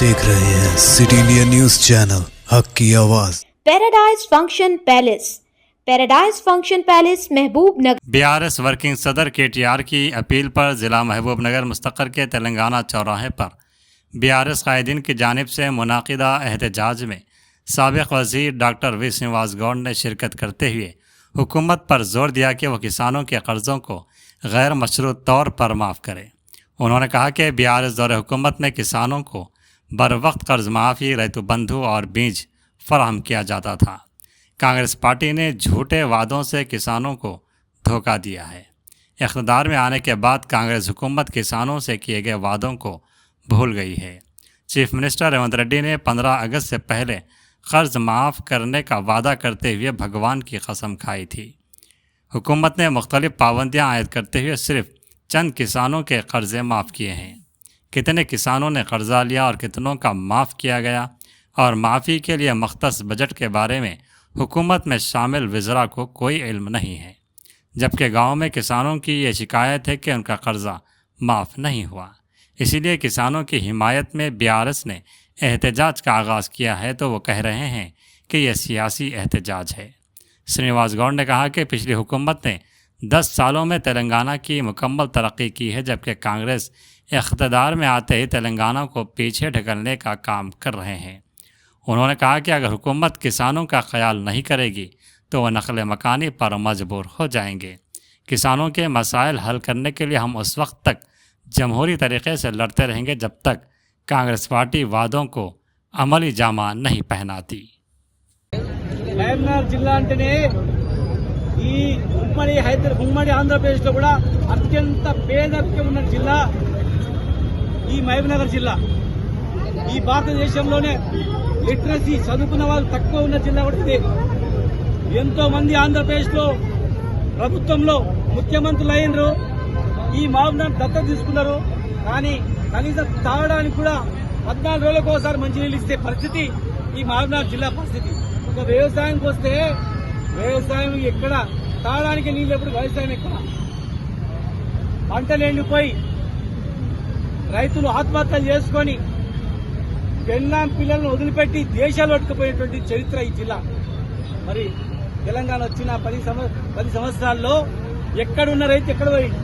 देख रहे हैं सिटी इंडिया न्यूज चैनल, हक की आवाज। पैराडाइज फंक्शन पैलेस महबूब नगर। बीआरएस वर्किंग सदर केटीआर की अपील पर जिला महबूब नगर मुस्तक़र के तेलंगाना चौराहे पर बीआरएस कायदीन की जानिब से मुनाकिदा एहतजाज में साबिक़ वज़ीर डॉक्टर वी श्रीनिवास गौड़ ने शिरकत करते हुए हुकूमत पर जोर दिया कि वह किसानों के कर्ज़ों को गैर मशरूत तौर पर माफ़ करे। उन्होंने कहा कि बीआरएस दौरे हुकूमत में किसानों को बर वक्त कर्ज माफ़ी, रैतु बंधु और बीज फराहम किया जाता था। कांग्रेस पार्टी ने झूठे वादों से किसानों को धोखा दिया है। इक़्तिदार में आने के बाद कांग्रेस हुकूमत किसानों से किए गए वादों को भूल गई है। चीफ मिनिस्टर रेवंत रेड्डी ने 15 अगस्त से पहले कर्ज माफ़ करने का वादा करते हुए भगवान की कसम खाई थी। हुकूमत ने मुख्तलिफ पाबंदियाँ आयद करते हुए सिर्फ चंद किसानों के कर्ज़े माफ़ किए हैं। कितने किसानों ने कर्जा लिया और कितनों का माफ़ किया गया, और माफ़ी के लिए मख्तस बजट के बारे में हुकूमत में शामिल वज़रा को कोई इल्म नहीं है, जबकि गाँव में किसानों की ये शिकायत है कि उनका कर्जा माफ़ नहीं हुआ। इसीलिए किसानों की हिमायत में बीआरएस ने एहतजाज का आगाज़ किया है, तो वो कह रहे हैं कि यह सियासी एहतजाज है। श्रीनिवास गौड़ ने कहा कि पिछली हुकूमत ने 10 सालों में तेलंगाना की मुकम्मल तरक्की की है, जबकि कांग्रेस इक़्तिदार में आते ही तेलंगाना को पीछे ढकलने का काम कर रहे हैं। उन्होंने कहा कि अगर हुकूमत किसानों का ख्याल नहीं करेगी तो वह नक़ल मकानी पर मजबूर हो जाएंगे। किसानों के मसाइल हल करने के लिए हम उस वक्त तक जमहूरी तरीक़े से लड़ते रहेंगे जब तक कांग्रेस पार्टी वादों को अमली जामा नहीं पहनाती। మహబూబ్నగర్ జిల్లా అంటేనే ఈ ఉమ్మడి ఆంధ్రప్రదేశ్లో కూడా అత్యంత పేదరికం ఉన్న జిల్లా ఈ మహబూబ్నగర్ జిల్లా. ఈ భారతదేశంలోనే లిటరసీ చదువుకున్న వాళ్ళు తక్కువ ఉన్న జిల్లా కూడా ఇదే. ఎంతో మంది ఆంధ్రప్రదేశ్లో ప్రభుత్వంలో ముఖ్యమంత్రులు అయినరు, ఈ మహబూబ్నగర్ దత్తత తీసుకున్నారు. కానీ కనీసం తాగడానికి కూడా 14 రోజులకు ఒకసారి మంచినీళ్ళు ఇచ్చే పరిస్థితి ఈ మహబూబ్నగర్ జిల్లా పరిస్థితి. ఒక వ్యవసాయానికి వస్తే వ్యవసాయం ఎక్కడ, తాగడానికి నీళ్ళు ఎప్పుడు, వ్యవసాయం ఎక్కడ, పంటలు ఎండిపోయి రైతులు ఆత్మహత్యలు చేసుకుని పెళ్ళాం పిల్లలను వదిలిపెట్టి దేశాలు పట్టుకుపోయినటువంటి చరిత్ర ఈ జిల్లా. మరి తెలంగాణ వచ్చిన 10 సంవత్సరాల్లో ఎక్కడున్న రైతు ఎక్కడ పోయిండు,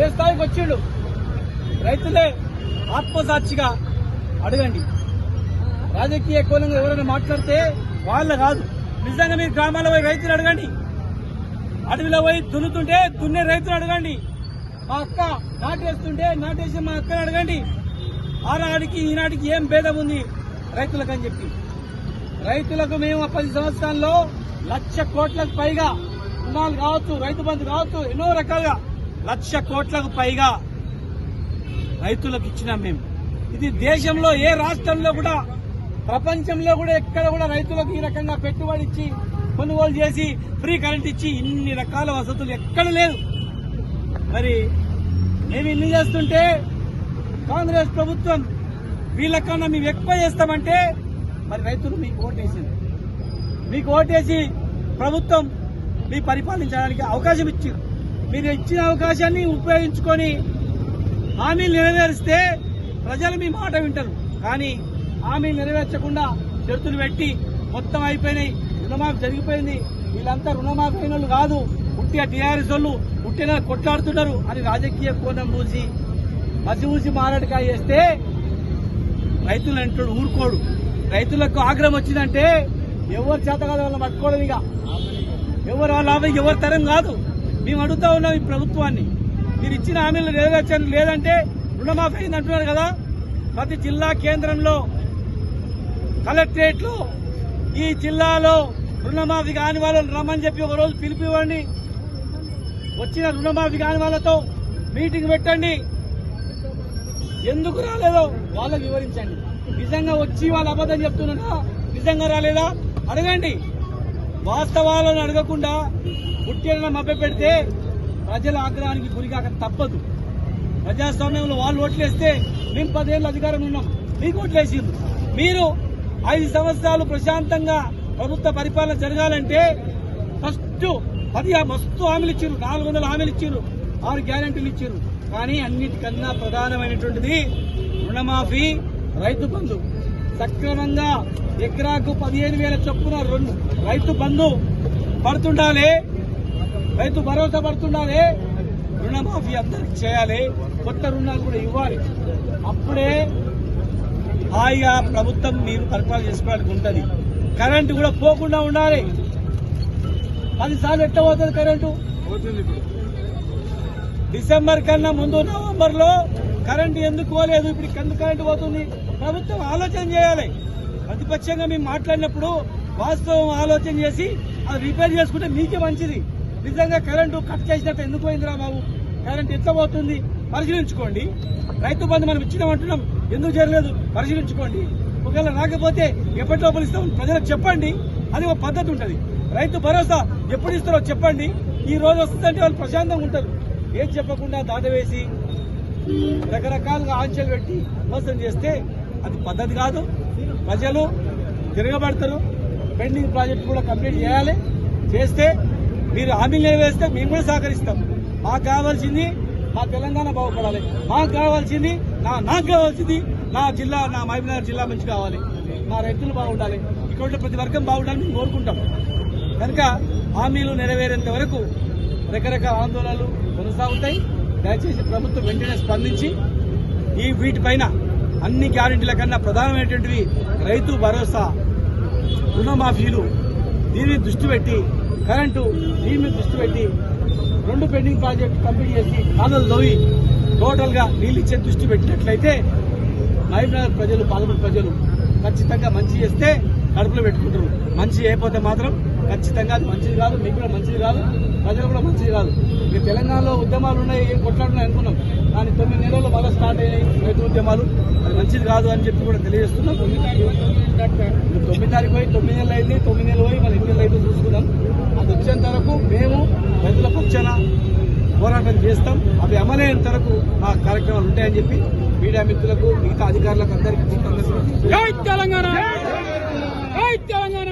ఏ స్థాయికి వచ్చిండు? రైతులే ఆత్మసాక్షిగా అడగండి. రాజకీయ కోణంగా ఎవరైనా మాట్లాడితే వాళ్ళ కాదు, నిజంగా మీరు గ్రామాల్లో పోయి రైతులు అడగండి. అడవిలో పోయి దున్నుతుంటే దున్నే రైతులు అడగండి. మా అక్క నాటేస్తుంటే నాటేసి మా అక్కని అడగండి. ఆనాడికి ఈనాటికి ఏం భేదం ఉంది రైతులకు అని చెప్పి. రైతులకు మేము 10 సంవత్సరాల్లో 1,00,000 కోట్లకు పైగా రుణాలు కావచ్చు, రైతు బంధు కావచ్చు, ఎన్నో రకాలుగా 1,00,000 కోట్లకు పైగా రైతులకు ఇచ్చినాం మేము. ఇది దేశంలో ఏ రాష్ట్రంలో కూడా, ప్రపంచంలో కూడా ఎక్కడ కూడా రైతులకు ఈ రకంగా పెట్టుబడి ఇచ్చి కొనుగోలు చేసి ఫ్రీ కరెంట్ ఇచ్చి ఇన్ని రకాల వసతులు ఎక్కడ లేదు. మరి మేము ఇన్ని చేస్తుంటే కాంగ్రెస్ ప్రభుత్వం వీళ్ళకన్నా మేము ఎక్కువ చేస్తామంటే మరి రైతులు మీకు ఓటేసింది. మీకు ఓటేసి ప్రభుత్వం మీ పరిపాలించడానికి అవకాశం ఇచ్చారు. మీరు ఇచ్చిన అవకాశాన్ని ఉపయోగించుకొని హామీలు నెరవేరిస్తే ప్రజలు మీ మాట వింటారు. కానీ హామీలు నెరవేర్చకుండా షరతులు పెట్టి మొత్తం అయిపోయినాయి, రుణమాఫీ జరిగిపోయింది, వీళ్ళంతా రుణమాఫీ అయిన వాళ్ళు కాదు, ఉట్టిగా టీఆర్ఎస్ వాళ్ళు ఉట్టిన కొట్లాడుతున్నారు అని రాజకీయ కోణం మూసి మసి మారడికాయ చేస్తే రైతులు అంటాడు ఊరుకోడు. రైతులకు ఆగ్రహం వచ్చిందంటే ఎవరు చేత కాదు వాళ్ళని పట్టుకోవడం, ఇక ఎవరు వాళ్ళ ఎవరి తరం కాదు. మేము అడుగుతా ఉన్నాం ఈ ప్రభుత్వాన్ని, మీరు ఇచ్చిన హామీలు నెరవేర్చండి, లేదంటే రుణమాఫీ అయింది అంటున్నారు కదా. ప్రతి జిల్లా కేంద్రంలో, కలెక్టరేట్లో ఈ జిల్లాలో రుణమాఫీ కాని వాళ్ళని రమ్మని చెప్పి ఒక రోజు పిలుపు ఇవ్వండి. వచ్చిన రుణమాఫీ కాని వాళ్ళతో మీటింగ్ పెట్టండి. ఎందుకు రాలేదో వాళ్ళకు వివరించండి. నిజంగా వచ్చి వాళ్ళు అబద్ధం చెప్తున్నా, నిజంగా రాలేదా అడగండి. వాస్తవాలను అడగకుండా పుట్టిన మభ్య పెడితే ప్రజల ఆగ్రహానికి గురికాక తప్పదు. ప్రజాస్వామ్యంలో వాళ్ళు ఓట్లేస్తే మేము 10 ఏళ్ళు అధికారం ఉన్నాం, మీకు ఓట్లేసిండ్రు. మీరు 5 సంవత్సరాలు ప్రశాంతంగా ప్రభుత్వ పరిపాలన జరగాలంటే ఫస్ట్ 10 మస్తు హామీలు ఇచ్చారు, 400 హామీలు ఇచ్చారు, 6 గ్యారెంటీలు ఇచ్చారు. కానీ అన్నిటికన్నా ప్రధానమైనటువంటిది రుణమాఫీ, రైతు బంధు సక్రమంగా ఎకరాకు 15,000 చొప్పున రైతు బంధు పడుతుండాలి, రైతు భరోసా పడుతుండాలి, రుణమాఫీ అందరికి చేయాలి, కొత్త రుణాలు కూడా ఇవ్వాలి. అప్పుడే హాయిగా ప్రభుత్వం మీరు పరిపాలన చేసుకోవడానికి ఉంటుంది. కరెంటు కూడా పోకుండా ఉండాలి. 10 సార్లు ఎట్లా పోతుంది కరెంటు? డిసెంబర్ కన్నా ముందు నవంబర్లో కరెంటు ఎందుకు పోలేదు, ఇప్పుడు ఎందుకు కరెంటు పోతుంది? ప్రభుత్వం ఆలోచన చేయాలి. ప్రతిపక్షంగా మేము మాట్లాడినప్పుడు వాస్తవం ఆలోచన చేసి అది రిపేర్ చేసుకుంటే మీకే మంచిది. నిజంగా కరెంటు కట్ చేసినట్టు ఎందుకు పోయిందిరా బాబు, కరెంటు ఎట్లా పోతుంది పరిశీలించుకోండి. రైతు బంధు మనం ఇచ్చినామంటున్నాం, ఎందుకు జరగలేదు పరిశీలించుకోండి. ఒకవేళ రాకపోతే ఎప్పటి లోపల ఇస్తాం ప్రజలకు చెప్పండి, అది ఒక పద్ధతి ఉంటుంది. రైతు భరోసా ఎప్పుడు ఇస్తారో చెప్పండి. ఈ రోజు వస్తుందంటే వాళ్ళు ప్రశాంతంగా ఉంటారు. ఏం చెప్పకుండా దాటవేసి రకరకాలుగా ఆంక్షలు పెట్టి మోసం చేస్తే అది పద్ధతి కాదు. ప్రజలు తిరగబడతారు. పెండింగ్ ప్రాజెక్టు కూడా కంప్లీట్ చేయాలి. చేస్తే మీరు హామీలు నెరవేరిస్తే మేము కూడా సహకరిస్తాం. మాకు కావాల్సింది మా తెలంగాణ బాగుపడాలి, నాకు కావాల్సింది నా జిల్లా, నా మహబూబ్నగర్ జిల్లా మంచి కావాలి, మా రైతులు బాగుండాలి, ఇక్కడ ప్రతి వర్గం బాగుండాలని మేము కోరుకుంటాం. కనుక హామీలు నెరవేరేంత వరకు రకరకాల ఆందోళనలు కొనసాగుతాయి. దయచేసి ప్రభుత్వం వెంటనే స్పందించి వీటిపైన అన్ని గ్యారెంటీల కన్నా ప్రధానమైనటువంటివి రైతు భరోసా, రుణమాఫీలు, దీన్ని దృష్టి పెట్టి కరెంటు, దీన్ని దృష్టి పెట్టి 2 పెండింగ్ ప్రాజెక్టు కంప్లీట్ చేసి కాలువలు తవ్వి టోటల్ గా నీళ్ళు ఇచ్చే దృష్టి పెట్టినట్లయితే మహబూబ్నగర్ ప్రజలు, పాలమూరు ప్రజలు ఖచ్చితంగా మంచి చేస్తే కడుపులో పెట్టుకుంటారు. మంచి చేయకపోతే మాత్రం ఖచ్చితంగా అది మంచిది కాదు, మీకు కూడా మంచిది కాదు, ప్రజలు కూడా మంచిది కాదు. ఇక తెలంగాణలో ఉద్యమాలు ఉన్నాయి, ఏం కొట్లాడున్నాయి అనుకున్నాం, కానీ 9 నెలల్లో మళ్ళీ స్టార్ట్ అయినాయి రైతు ఉద్యమాలు. అది మంచిది కాదు అని చెప్పి కూడా తెలియజేస్తున్నాం. 9 తారీఖు పోయి 9 నెలలు అయింది, 9 నెలలు పోయి మన 8 నెలలు అయితే చూసుకున్నాం. అది వచ్చేంత వరకు మేము రైతుల పక్షాన పోరాటం చేస్తాం. అవి అమలైనంత వరకు మా కార్యక్రమాలు ఉంటాయని చెప్పి మీడియా మిత్రులకు, మిగతా అధికారులకు అందరికీ జై తెలంగాణ, జై తెలంగాణ.